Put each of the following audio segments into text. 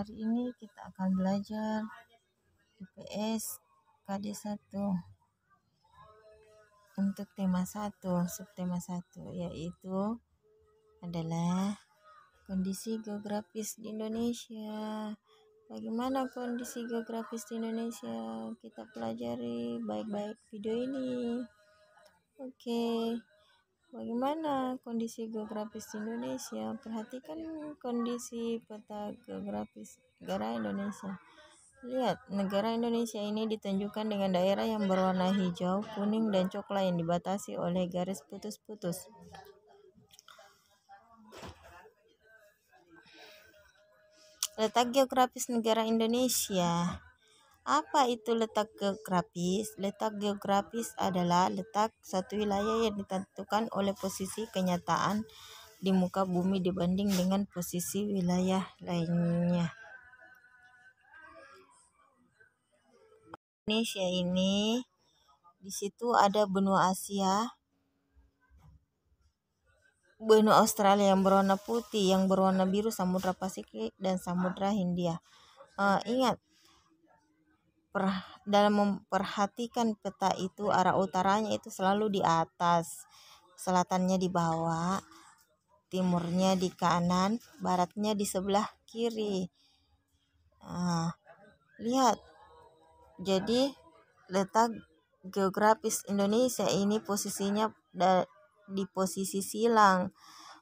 hari ini kita akan belajar IPS KD1 untuk tema 1, subtema 1, yaitu adalah kondisi geografis di Indonesia. Bagaimana kondisi geografis di Indonesia? Kita pelajari baik-baik video ini. Oke. Bagaimana kondisi geografis di Indonesia? Perhatikan kondisi peta geografis negara Indonesia. Lihat, negara Indonesia ini ditunjukkan dengan daerah yang berwarna hijau, kuning, dan coklat yang dibatasi oleh garis putus-putus. Letak geografis negara Indonesia. Apa itu letak geografis? Letak geografis adalah letak suatu wilayah yang ditentukan oleh posisi kenyataan di muka bumi dibanding dengan posisi wilayah lainnya. Indonesia ini di situ ada benua Asia, benua Australia yang berwarna putih, yang berwarna biru Samudra Pasifik dan Samudra Hindia. Ingat, dalam memperhatikan peta itu arah utaranya itu selalu di atas, selatannya di bawah, timurnya di kanan, baratnya di sebelah kiri. Lihat, jadi letak geografis Indonesia ini posisinya di posisi silang,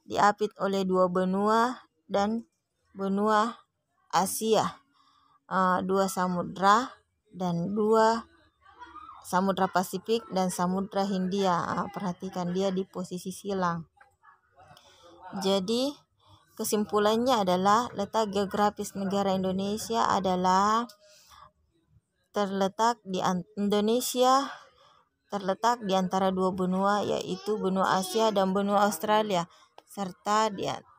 diapit oleh dua benua dan benua Asia, dua samudra dan dua Samudra Pasifik dan Samudra Hindia. Perhatikan dia di posisi silang. Jadi kesimpulannya adalah letak geografis negara Indonesia adalah terletak di antara dua benua, yaitu benua Asia dan benua Australia, serta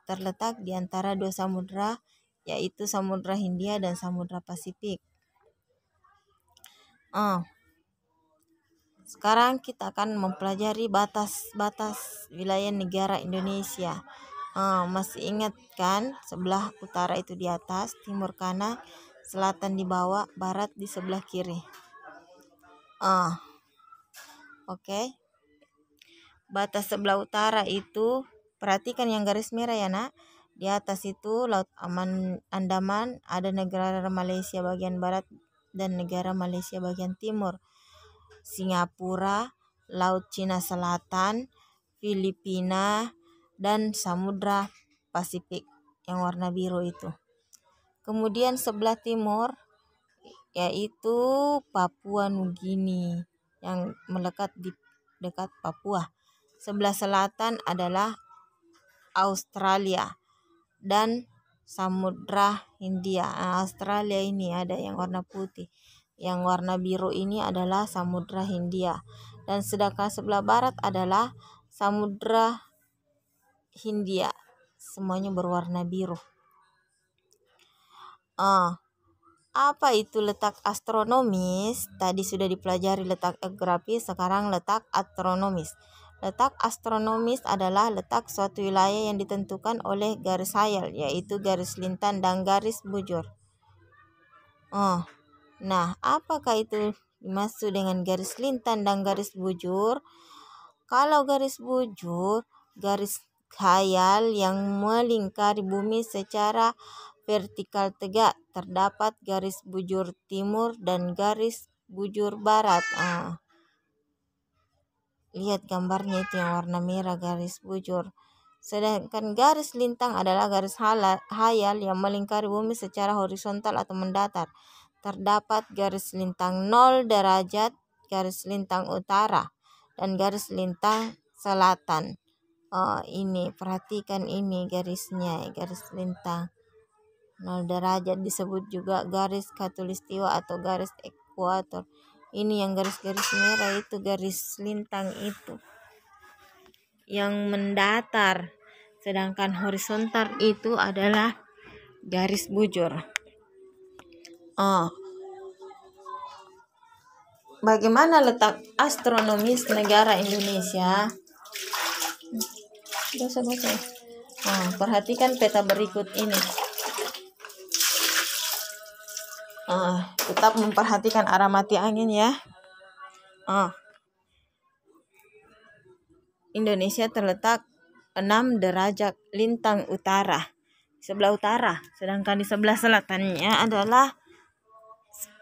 terletak di antara dua samudra, yaitu Samudra Hindia dan Samudra Pasifik. Sekarang kita akan mempelajari batas-batas wilayah negara Indonesia. Masih ingat kan? Sebelah utara itu di atas, timur kanan, selatan di bawah, barat di sebelah kiri. Oke. Batas sebelah utara itu, perhatikan yang garis merah ya nak. Di atas itu Laut Andaman, ada negara Malaysia bagian barat dan negara Malaysia bagian timur. Singapura, Laut Cina Selatan, Filipina, dan Samudra Pasifik yang warna biru itu. Kemudian sebelah timur yaitu Papua Nugini yang melekat di dekat Papua. Sebelah selatan adalah Australia dan Samudra Hindia. Australia ini ada yang warna putih. Yang warna biru ini adalah Samudra Hindia. Dan sedangkan sebelah barat adalah Samudra Hindia. Semuanya berwarna biru. Apa itu letak astronomis? Tadi sudah dipelajari letak geografis, sekarang letak astronomis. Letak astronomis adalah letak suatu wilayah yang ditentukan oleh garis hayal, yaitu garis lintang dan garis bujur. Nah, apakah itu dimaksud dengan garis lintang dan garis bujur? Kalau garis bujur, garis khayal yang melingkari bumi secara vertikal tegak. Terdapat garis bujur timur dan garis bujur barat. Lihat gambarnya itu yang warna merah, garis bujur. Sedangkan garis lintang adalah garis khayal yang melingkari bumi secara horizontal atau mendatar. Terdapat garis lintang 0 derajat, garis lintang utara, dan garis lintang selatan. Ini perhatikan ini garisnya, garis lintang 0 derajat disebut juga garis khatulistiwa atau garis ekuator. Ini yang garis-garis merah itu garis lintang itu yang mendatar, sedangkan horizontal itu adalah garis bujur. Bagaimana letak astronomis negara Indonesia? Perhatikan peta berikut ini. Tetap memperhatikan arah mati angin ya. Indonesia terletak 6 derajat lintang utara, sebelah utara, sedangkan di sebelah selatannya adalah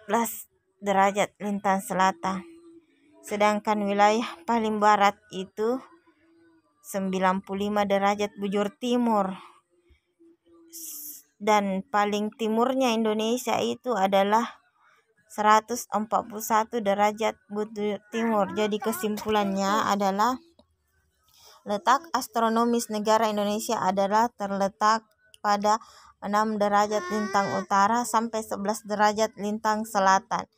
11 derajat lintang selatan. Sedangkan wilayah paling barat itu 95 derajat bujur timur. Dan paling timurnya Indonesia itu adalah 141 derajat bujur timur. Jadi kesimpulannya adalah letak astronomis negara Indonesia adalah terletak pada 6 derajat lintang utara sampai 11 derajat lintang selatan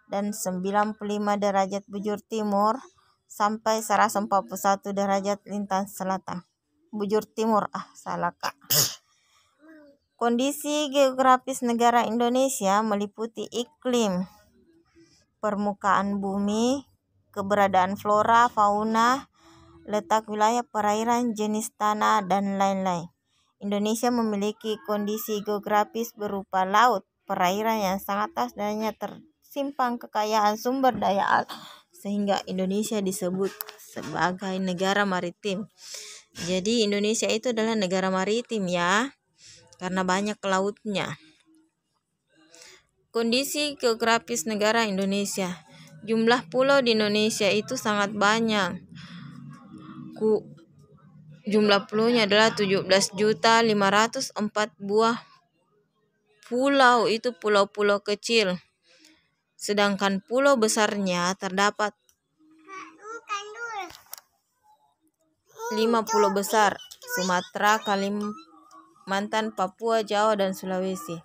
dan 95 derajat bujur timur sampai 141 derajat lintang selatan. Bujur timur, salah Kak. Kondisi geografis negara Indonesia meliputi iklim, permukaan bumi, keberadaan flora, fauna, letak wilayah perairan, jenis tanah, dan lain-lain. Indonesia memiliki kondisi geografis berupa laut, perairan yang sangat luas dan tersimpan kekayaan sumber daya alam, sehingga Indonesia disebut sebagai negara maritim. Jadi Indonesia itu adalah negara maritim ya, karena banyak lautnya. Kondisi geografis negara Indonesia. Jumlah pulau di Indonesia itu sangat banyak. Jumlah pulaunya adalah 17.504 buah pulau, itu pulau-pulau kecil. Sedangkan pulau besarnya terdapat 5 pulau besar: Sumatera, Kalimantan, Papua, Jawa, dan Sulawesi.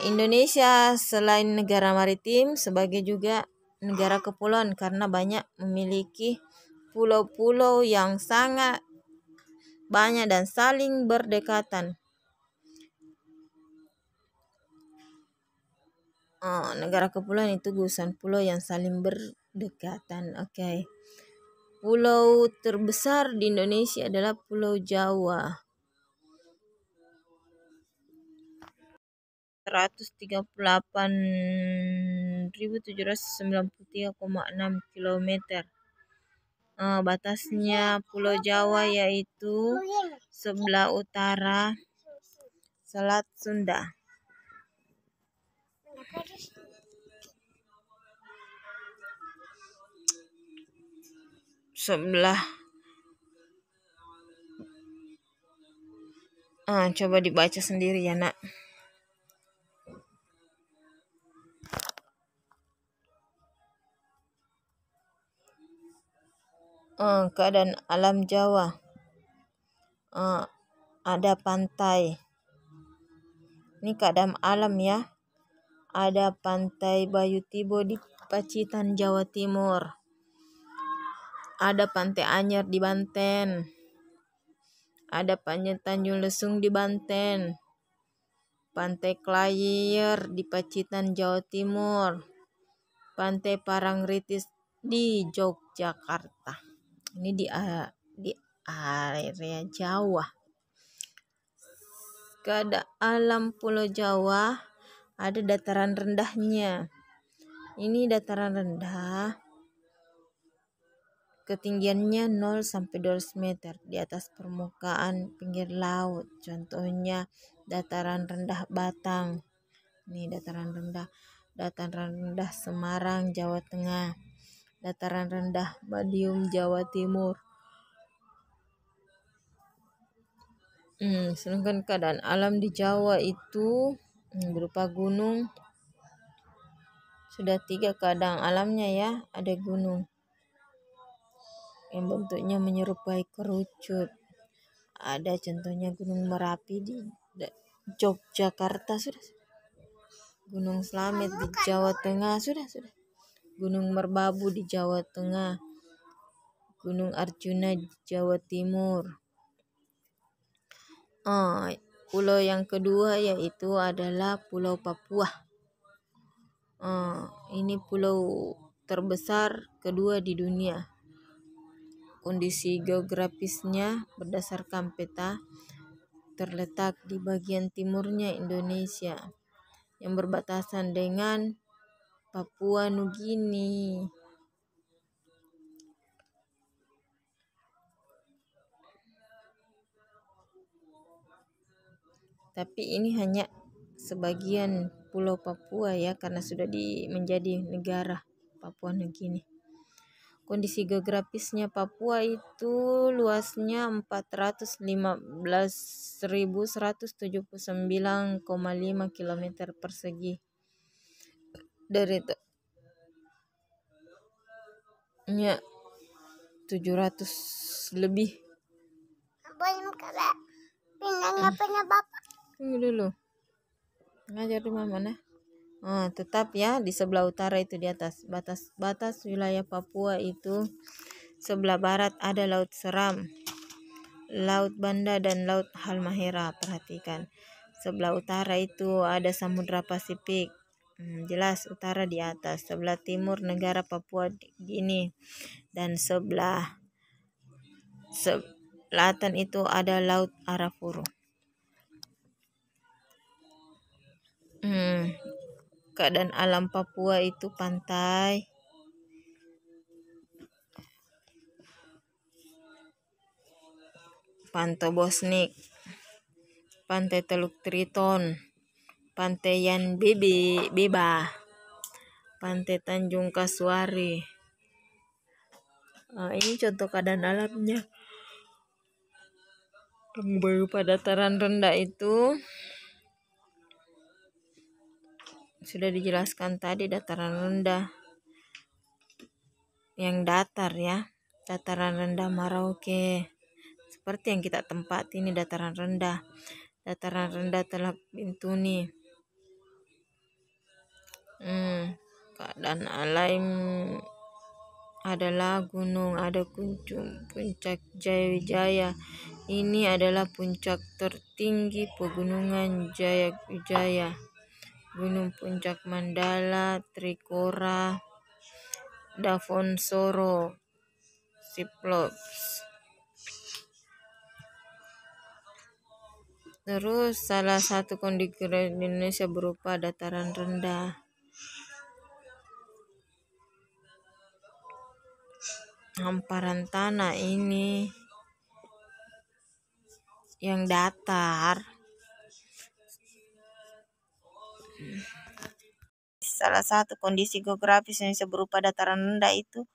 Indonesia selain negara maritim sebagai juga negara kepulauan karena banyak memiliki pulau-pulau yang sangat banyak dan saling berdekatan. Negara kepulauan itu gugusan pulau yang saling berdekatan. Pulau terbesar di Indonesia adalah Pulau Jawa. 138.793,6 km. Batasnya Pulau Jawa yaitu sebelah utara Selat Sunda. Coba dibaca sendiri ya nak. Keadaan alam Jawa. Ada pantai. Ini keadaan alam ya. Ada pantai Bayu Tibo di Pacitan, Jawa Timur. Ada pantai Anyer di Banten. Ada pantai Tanjung Lesung di Banten. Pantai Klayer di Pacitan, Jawa Timur. Pantai Parangritis di Yogyakarta. Ini di area Jawa. Keadaan alam Pulau Jawa, ada dataran rendahnya. Ini dataran rendah, ketinggiannya 0 sampai 12 meter di atas permukaan pinggir laut. Contohnya dataran rendah Batang. Ini dataran rendah. Dataran rendah Semarang, Jawa Tengah. Dataran rendah Madiun, Jawa Timur. Sedangkan keadaan alam di Jawa itu berupa gunung. Sudah 3 keadaan alamnya ya. Ada gunung yang bentuknya menyerupai kerucut. Ada contohnya Gunung Merapi di Yogyakarta sudah. Gunung Slamet di Jawa Tengah sudah. Gunung Merbabu di Jawa Tengah. Gunung Arjuna di Jawa Timur. Pulau yang kedua yaitu adalah Pulau Papua. Ini pulau terbesar kedua di dunia. Kondisi geografisnya berdasarkan peta terletak di bagian timurnya Indonesia. yang berbatasan dengan Papua Nugini. Tapi ini hanya sebagian pulau Papua ya, karena sudah menjadi negara Papua Nugini. Kondisi geografisnya Papua itu luasnya 415.179,5 km persegi. Dari itu 700 lebih. Tunggu dulu. Ngajar di mana? Tetap ya di sebelah utara itu di atas batas wilayah Papua itu sebelah barat ada Laut Seram, Laut Banda dan Laut Halmahera. Perhatikan. Sebelah utara itu ada Samudra Pasifik. Jelas utara di atas. Sebelah timur negara Papua Gini dan sebelah selatan itu ada Laut Arafuru. Keadaan alam Papua itu pantai Bosnik, pantai Teluk Triton, pantai Yan Beba, pantai Tanjung Kasuari. Ini contoh keadaan alamnya. Berupa dataran rendah itu sudah dijelaskan tadi, dataran rendah yang datar ya, dataran rendah Merauke seperti yang kita tempat ini, dataran rendah Teluk Bintuni. Keadaan alam adalah gunung, ada puncak Jaya. Ini adalah puncak tertinggi pegunungan Jaya. Gunung Puncak Mandala, Trikora, Davonsoro, Cyclops. Terus salah satu kondisi di Indonesia berupa dataran rendah. Hamparan tanah ini yang datar. Salah satu kondisi geografis Indonesia berupa dataran rendah itu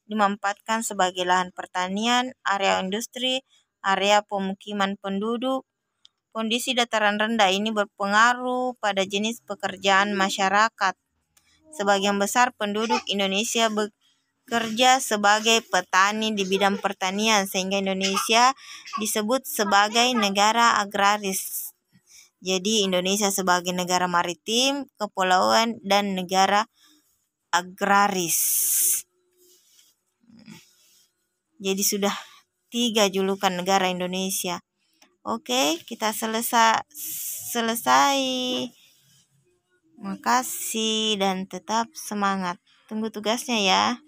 dimanfaatkan sebagai lahan pertanian, area industri, area pemukiman penduduk. Kondisi dataran rendah ini berpengaruh pada jenis pekerjaan masyarakat. Sebagian besar penduduk Indonesia bekerja sebagai petani di bidang pertanian, sehingga Indonesia disebut sebagai negara agraris. Jadi Indonesia sebagai negara maritim, kepulauan, dan negara agraris. Jadi sudah 3 julukan negara Indonesia. Oke, kita selesai. Makasih dan tetap semangat. Tunggu tugasnya ya.